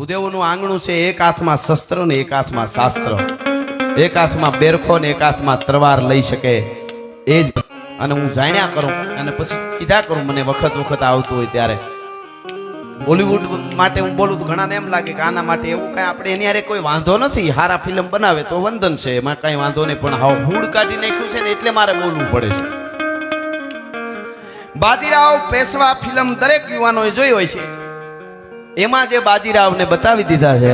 ભૂદેવનું આંગણું છે, એક હાથમાં શસ્ત્ર ને એક હાથમાં શાસ્ત્ર, એક હાથમાં બેરખો ને એક હાથમાં તલવાર લઈ શકે એ જ. અને હું જાણ્યા કરું અને પછી કીધા કરું, મને વખત વખત આવતું હોય ત્યારે. બોલિવૂડ માટે હું બોલું તો ઘણાને એમ લાગે કે આના માટે એવું કાંઈ આપણે એની હારે કોઈ વાંધો નથી, હારા ફિલ્મ બનાવે તો વંદન છે, એમાં કાંઈ વાંધો નહીં. પણ હાવ હૂડ કાઢી નાખ્યું છે ને એટલે મારે બોલવું પડે છે. બાજીરાવ પેશવા ફિલ્મ દરેક યુવાનોએ જોઈ હોય છે. એમાં જે બાજીરાવને બતાવી દીધા છે,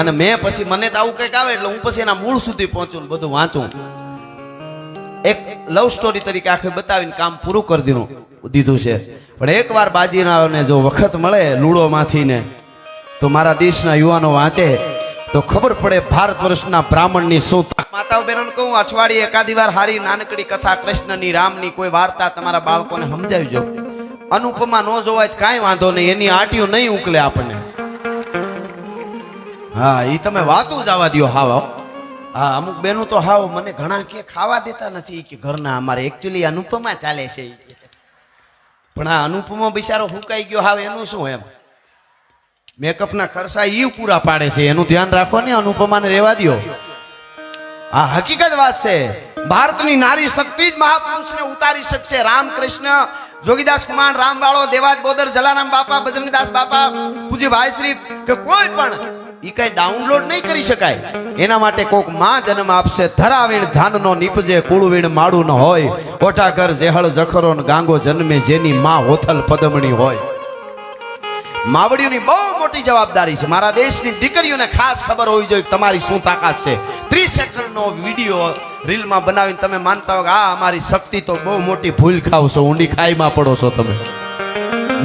અને મેં પછી મને તો આવું કંઈક આવે એટલે હું પછી એના મૂળ સુધી પહોંચું ને બધું વાંચું. એક લવ સ્ટોરી તરીકે આખે બતાવીને કામ પૂરું કરી દીધું છે. પણ એકવાર બાજીરાવને જો વખત મળે લૂડોમાંથી ને, તો મારા દેશના યુવાનો વાંચે તો ખબર પડે ભારત વર્ષના બ્રાહ્મણની શું. માતાઓ બહેનો કહું, અઠવાડિયે એકાદી વાર હારી નાનકડી કથા કૃષ્ણની રામની કોઈ વાર્તા તમારા બાળકોને સમજાવજો. અનુપમા ન જોવાય તો કાંઈ વાંધો નહીં, એની આટીઓ નહીં ઉકલે આપણને. હા, એ તમે વાતું જ આવવા દો. હાવ હા, અમુક બેનું તો હાવ મને ઘણા કે ખાવા દેતા નથી કે ઘરના, અમારે એકચ્યુઅલી અનુપમા ચાલે છે. પણ આ અનુપમા બિચારો હુકાઈ ગયો, હાવ એનું શું? એમ મેકઅપના ખર્ચા ઈ પૂરા પાડે છે, એનું ધ્યાન રાખો ને, અનુપમાને રહેવા દો. આ હકીકત વાત છે. ભારતની નારી શક્તિ જ મહાપુરુષને ઉતારી શકશે. રામકૃષ્ણ, જોગીદાસ કુમાર, રામવાળો, દેવાજ બોદર, જલારામ બાપા, બજરંગદાસ બાપા, પૂજ્ય ભાઈશ્રી કે કોઈ પણ ઈ કઈ ડાઉનલોડ નહીં કરી શકાય. એના માટે કોક માં જન્મ આપશે. ધરાવીણ ધાનનો નીપજે, કુળવીણ માડું ન હોય, ઓઠા ઘર જેહળ જખરો ને ગાંગો જન્મે, જેની માં હોથલ પદમણી હોય. માવડીઓની બહુ મોટી જવાબદારી છે. મારા દેશની દીકરીઓને ખાસ ખબર હોવી જોઈએ તમારી શું તાકાત છે. 30 સેકન્ડનો વિડીયો રીલમાં બનાવીને તમે માનતા હો કે આ અમારી શક્તિ, તો બહુ મોટી ભૂલ ખાવ છો, ઊંડી ખાઈમાં પડો છો તમે.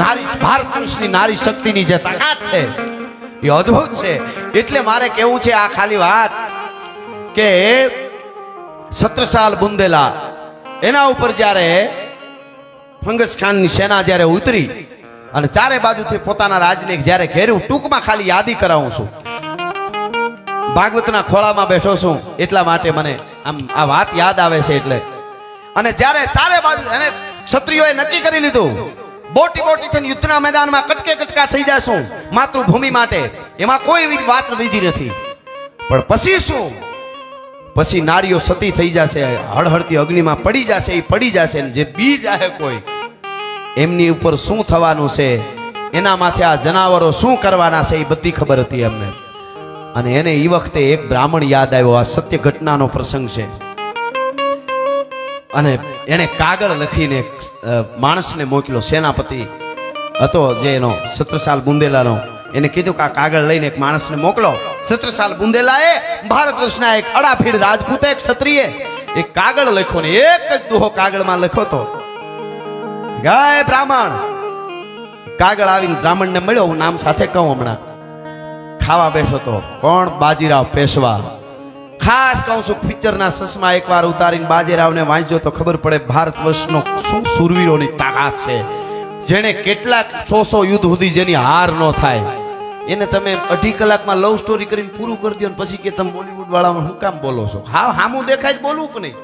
નારી, ભારત પુરુષની નારી શક્તિની જે તાકાત છે એ અદ્ભુત છે. એટલે મારે કેવું છે આ ખાલી વાત કે 17 સાલ બુંદેલા, એના ઉપર જ્યારે ફંગસ ખાનની સેના જ્યારે ઉતરી અને ચારે બાજુથી પોતાના રાજને જ્યારે ઘેર્યું, ટૂંકમાં ખાલી યાદી કરાવું છું. ભાગવતના ખોળામાં બેઠો છું એટલા માટે મને આમ આ વાત યાદ આવે છે. એટલે અને જ્યારે ચારે બાજુ એને ક્ષત્રિયોએ નક્કી કરી લીધું, બોટી બોટી થઈને યુદ્ધના મેદાનમાં કટકે કટકા થઈ જશું માતૃભૂમિ માટે, એમાં કોઈ એવી વાત બીજી નથી. પણ પછી શું? પછી નારીઓ સતી થઈ જશે, હળહળતી અગ્નિમાં પડી જશે, એ પડી જશે ને જે બી જાય કોઈ, એમની ઉપર શું થવાનું છે, એના માથે આ જનાવરો શું કરવાના છે, એ બધી ખબર હતી એમને. અને એને એ વખતે એક બ્રાહ્મણ યાદ આવ્યો. આ સત્ય ઘટનાનો પ્રસંગ છે. અને એને કાગળ લખીને માણસને મોકલ્યો. સેનાપતિ હતો જે એનો 17 સાલ બુંદેલાનો, એને કીધું કે આ કાગળ લઈને એક માણસને મોકલો. 17 સાલ બુંદેલાએ, ભારત વર્ષના એક અડાફીડ રાજપૂતે, એક ક્ષત્રિય, એક કાગળ લખ્યો ને એક જ દુહો કાગળમાં લખ્યો તો, ગાય બ્રાહ્મણ. કાગળ આવીને બ્રાહ્મણને મળ્યો. હું નામ સાથે કહું, હમણાં ખાવા બેઠો તો. કોણ? બાજીરાવ પેશવા. ખાસ કહું છું, પિક્ચરના સસમાં એકવાર ઉતારીને બાજીરાવને વાંચજો તો ખબર પડે ભારત વર્ષનો શું સુરવીરોની તાકાત છે. જેણે કેટલાક 100 યુદ્ધ સુધી જેની હાર ન થાય, એને તમે 2.5 કલાકમાં લવ સ્ટોરી કરીને પૂરું કરી દો ને પછી કે તમે બોલિવૂડ વાળામાં શું કામ બોલો છો? હા, હામું દેખાય જ બોલવું કે નહીં?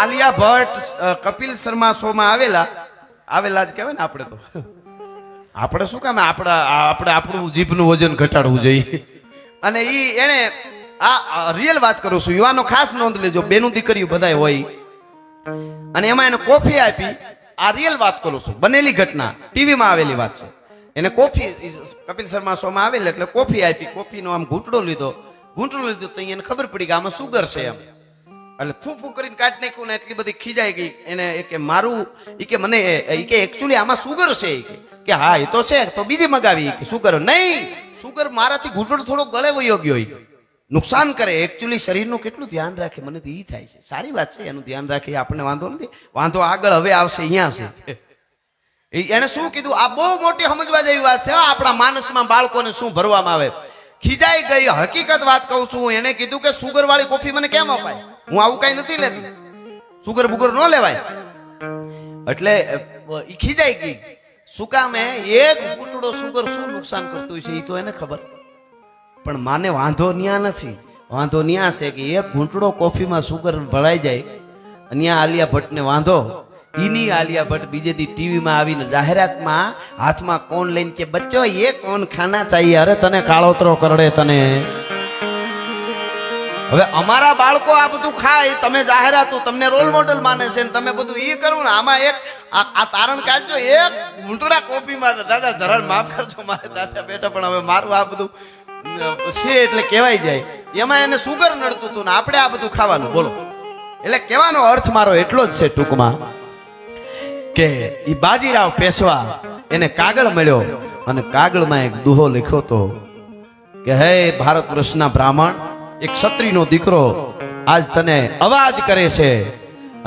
આલિયા ભટ્ટ કપિલ શર્મા શોમાં આવેલા જ કહેવાય ને. આપણે તો આપણે શું કામ આપણે આપણું જીભનું વજન ઘટાડવું જોઈએ. અને એને આ રિયલ વાત કરું છું, યુવાનો ખાસ નોંધ લેજો, બેનું દીકરીઓ બધાય હોય. અને એમાં એને કોફી આપી. આ રિયલ વાત કરું છું, બનેલી ઘટના, ટીવીમાં આવેલી વાત છે. એને કોફી, કપિલ શર્મા શોમાં આવેલ એટલે કોફી આપી. કોફીનો આમ ઘૂંટડો લીધો તો એને ખબર પડી કે આમાં સુગર છે એમ. એટલે ફૂફૂ કરીને કાઢી નાખ્યું ને એટલી બધી ખીજાઈ ગઈ એને. કે મારું કે મને કે એકચ્યુઅલી આમાં સુગર છે કે હા એ તો છે, તો બીજી મગાવી કે સુગર નહીં. સુગર મારાથી ઘૂંટડો થોડો ગળે વયો ગયો, નુકસાન કરે. એકચ્યુઅલી શરીરનું કેટલું ધ્યાન રાખે, મને તો ઈ થાય છે. સારી વાત છે, એનું ધ્યાન રાખે, આપણને વાંધો નથી. વાંધો આગળ હવે આવશે, અહીંયા છે. એને શું કીધું? આ બહુ મોટી સમજવા જેવી વાત છે. આપણા માનસમાં બાળકોને શું ભરવામાં આવે. ખીજાઈ ગઈ. હકીકત વાત કહું છું. એને કીધું કે સુગર વાળી કોફી મને કેમ અપાય? હું આવું કઈ નથી લેતી, સુગર બુગર ન લેવાય. એટલે ઈ ખીજાઈ ગઈ. શું કામ? એક ઘૂંટડો સુગર શું નુકસાન કરતું છે એ તો એને ખબર. પણ માને વાંધો ન્યા નથી. વાંધો ન્યા છે કે એક ઘૂંટડો કોફીમાં સુગર ભરાઈ જાય. અહીંયા આલિયા ભટ્ટને વાંધો ઈની આલિયા ભટ્ટ બીજે દી ટીવીમાં આવીને જાહેરાતમાં હાથમાં કોણ લઈને કે બચ્ચો એ કોણ ખાના ચાહીએ, અરે તને કાળોતરો કરડે તને. હવે અમારા બાળકો આ બધું ખાય, તમે જાહેરાતો તમને રોલ મોડલ માને છે ને તમે બધું ઈ કરવું ને. આમાં એક આ તારણ કાઢજો, એક મૂંટડા કોફીમાં દાદા ધરણ માફ કરજો, મારે દાદા બેટા પણ હવે મારું આ બધું છે એટલે કહેવાય જાય, એમાં એને સુગર નડતું હતું ને આપણે આ બધું ખાવાનું. બોલો, એટલે કહેવાનો અર્થ મારો એટલો જ છે ટૂંકમાં કે ઈ બાજીરાવ પેશવા એને કાગળ મળ્યો અને કાગળમાં એક દુહો લખ્યો તો કે હે ભારત વર્ષના બ્રાહ્મણ, એક ક્ષત્રિયનો દીકરો આજ તને અવાજ કરે છે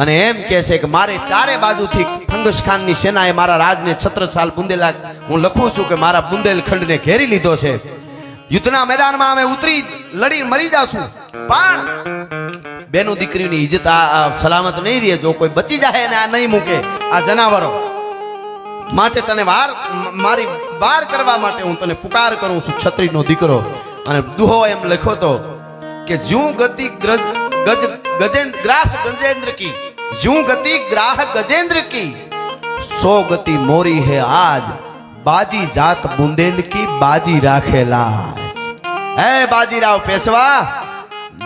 અને એમ કહે છે કે મારે ચારે બાજુથી ફંગસ ખાનની સેનાએ મારા રાજને છત્રસાલ બુંદેલા, હું લખું છું કે મારા બુંદેલખંડને ઘેરી લીધો છે. યુદ્ધના મેદાનમાં અમે ઉતરી લડી મરી જાશું, પણ બેનું દીકરીની ઇજ્જત આ સલામત નહીં રહે. જો કોઈ બચી જાય ને આ નહીં મૂકે આ જનાવરો માટે તને મારી વાર કરવા માટે હું તને પુકાર કરું છું, ક્ષત્રિયનો દીકરો. અને દુહો એમ લખ્યો તો કે જ્યું ગતિ ગ્રાસ ગજેન્દ્ર કી, જ્યું ગતિ ગ્રાહ ગજેન્દ્ર કી, સો ગતિ મોરી હે આજ, બાજી જાત બુંદેલ કી બાજી રાખેલા. હે બાજીરાવ પેશવા,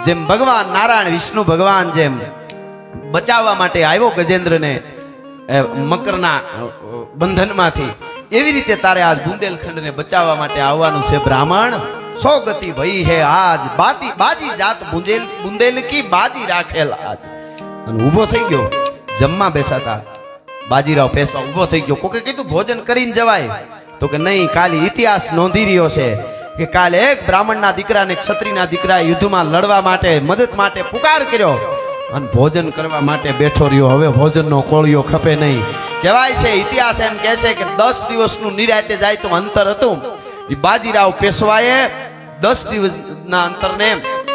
જેમ ભગવાન નારાયણ વિષ્ણુ ભગવાન જેમ બચાવવા માટે આવ્યો ગજેન્દ્રને મકરના બંધનમાંથી, એવી રીતે તારે આજ બુંદેલખંડને બચાવવા માટે આવવાનું છે બ્રાહ્મણ. સો ગતિ ભઈ હે આજ, બાજી જાત બુંદેલ કી બાજી રાખેલા આજ. અને ઊભો થઈ ગયો, જમવા બેઠા હતા બાજીરાવ પેશવા ઊભો થઈ ગયો. કોકે કીધું ભોજન કરીને જવાય, તો કે નહીં, કાલે ઇતિહાસ નોંધી રહ્યો છે કે કાલે એક બ્રાહ્મણના દીકરાને ક્ષત્રિયના દીકરા યુદ્ધમાં લડવા માટે મદદ માટે પુકાર કર્યો અને ભોજન કરવા માટે બેઠો રહ્યો. હવે ભોજનનો કોળિયો ખપે નહીં. કહેવાય છે ઇતિહાસ એમ કહે છે કે 10 દિવસનું નિરાતે જાય તો અંતર હતું. એ બાજીરાવ પેશવાએ 10 દિવસના અંતરને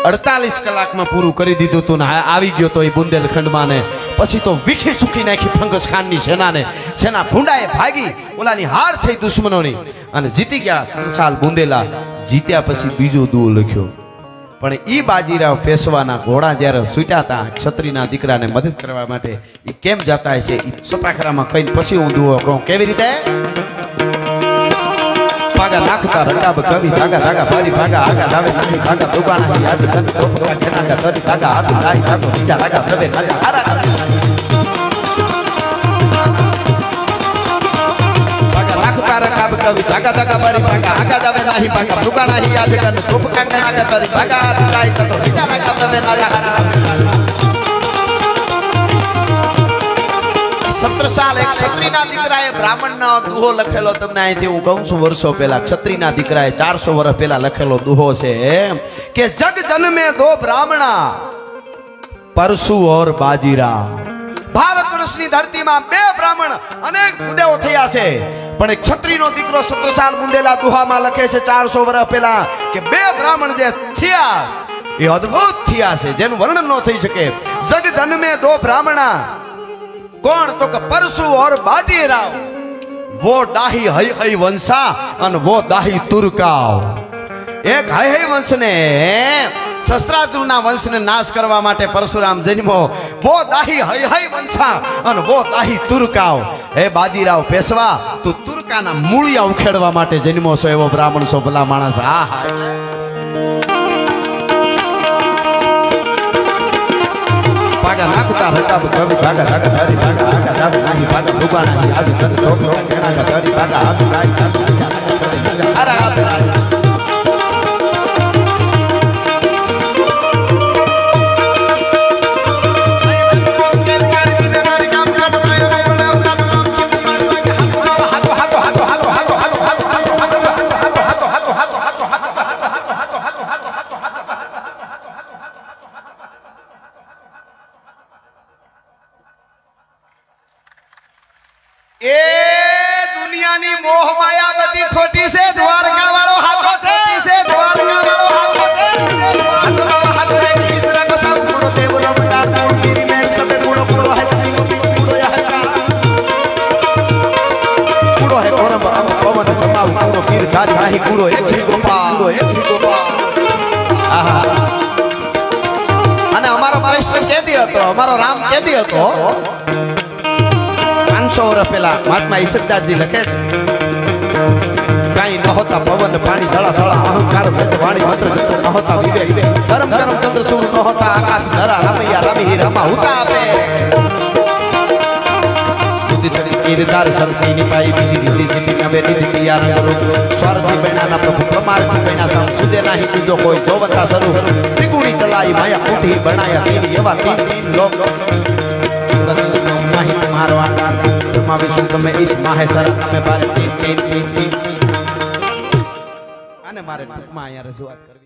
48 કલાકમાં પૂરું કરી દીધું હતું ને આવી ગયો તો એ બુંદેલખંડમાં ને પછી તો વીખી સુખી નાખી ફંગસ ખાનની સેનાને. સેના ભૂંડાએ ભાગી, ઓલાની હાર થઈ દુશ્મનોની અને જીતી ગયા સરસાલ બુંદેલા. જીત્યા પછી બીજો દુઓ લખ્યો, પણ ઈ બાજીરાવ પેશવાના ઘોડા જ્યારે છૂટ્યા હતા ક્ષત્રિયના દીકરાને મદદ કરવા માટે, એ કેમ જતા હશે એ સપાખરામાં કઈ પછી હું દુઓ કહું. કેવી રીતે? ભાગા નાખતા રકાબ કવિ ભાગા ધાગા ભરી ભાગા આગા દાવે નદી ભાગા દુકાના યાદ કન ટોપકા જનાગા તરી ભાગા હાથ લાઈ ભાગો બીજા લાગા પ્રભે નાજા હારા ભાગા નાખતા રકાબ કવિ ભાગા ધાગા ભરી ભાગા આગા દાવે નાહી ભાગા દુકાના યાદ કન ટોપકા જનાગા તરી ભાગા હાથ લાઈ તો બીજા લાગા પ્રભે નાજા હારા. 17 સાલ એક ક્ષત્રિયના દીકરાએ બ્રાહ્મણનો દુહો લખેલો, તમને અહીંથી હું કહું છું વર્ષો પહેલા ક્ષત્રિયના દીકરાએ 400 વર્ષ પહેલા લખેલો દુહો છે એમ કે જગ જન્મે દો બ્રાહ્મણા, પરશુ ઓર બાજીરાવ. ભારત વર્ષની ધરતીમાં 2 બ્રાહ્મણ અનેક ઉદેવો થયા છે, પણ એક ક્ષત્રિયનો દીકરો 17 સાલ બુંદેલા દુહામાં લખે છે 400 વર્ષ પહેલા કે 2 બ્રાહ્મણ જે થયા એ અદ્ભુત થયા છે જેનું વર્ણન ન થઈ શકે. જગ જન્મે દો બ્રાહ્મણા, कौन तो कि परशु और बाजीराव, वो दाही हई हई वंशा और वो दाही तुर्काव. एक हई हई वंश ने शस्त्रार्जुन ना वंश ने नाश करवा माटे परशुराम जन्मो, वो दाही हई हई वंशा और वो दाही तुर्काव. हे बाजीराव पेशवा, तू तुर्का ना मूळिया उखेड़वा माटे जन्मो छो एवो ब्राह्मण छो भला माणस. हा हा भागा नाखता रकाब कवि भागा धागा धरी भागा आगा दावे नाही भागा दुकाना ही आदि कन टोकरो केनागा धरी भागा हाथ लाई कातो अरे दुनियानी मोह माया बधी खोटी से, द्वारका वालो हाथो से, द्वारका वालो हाथो से हाथो हाथो है किस रंग सब गुणो देवलो बटा गिरी में सब गुणो गुणो है गुणो या है गुणो है कोरम पवन चमाव गुणो गिर धारी नाही गुणो एक ही गोपाल आहा. અને અમારો કૃષ્ણ કેદી હતો, અમારો રામ કેદી હતો 500 વર્ષ પહેલા મહાત્મા ઈશકદાસજી લખે છે કાંઈ ન હોતા પવન પાણી જળા થળા અહંકાર ભેદ વાણી મંત્ર જંત્ર ન હોતા વિવેક ધર્મ ધર્મ ચંદ્ર સૂર્ય ન હોતા આકાશ ધરા રમૈયા રમી રમા હુતા આપે બુદ્ધિ તરી કીરદાર સરસી નિપાઈ વિધિ રીતિ જીતિ કબે નિધિ તિયાર રૂપ સ્વરજી બૈનાના પ્રભુ પ્રમારજી બૈના સામ સુદે નાહી તુજો કોઈ જોવતા સ્વરૂપ ત્રિગુણી ચલાઈ માયા કુટી બનાયા તીન એવા તીન લોક नहीं तुम्हारो आकार ब्रह्मा विष्णु તમે ઈશ માહેશ્વર તમે બારે તીન આને મારે ટૂંકમાં અહીંયા રજૂઆત કરવી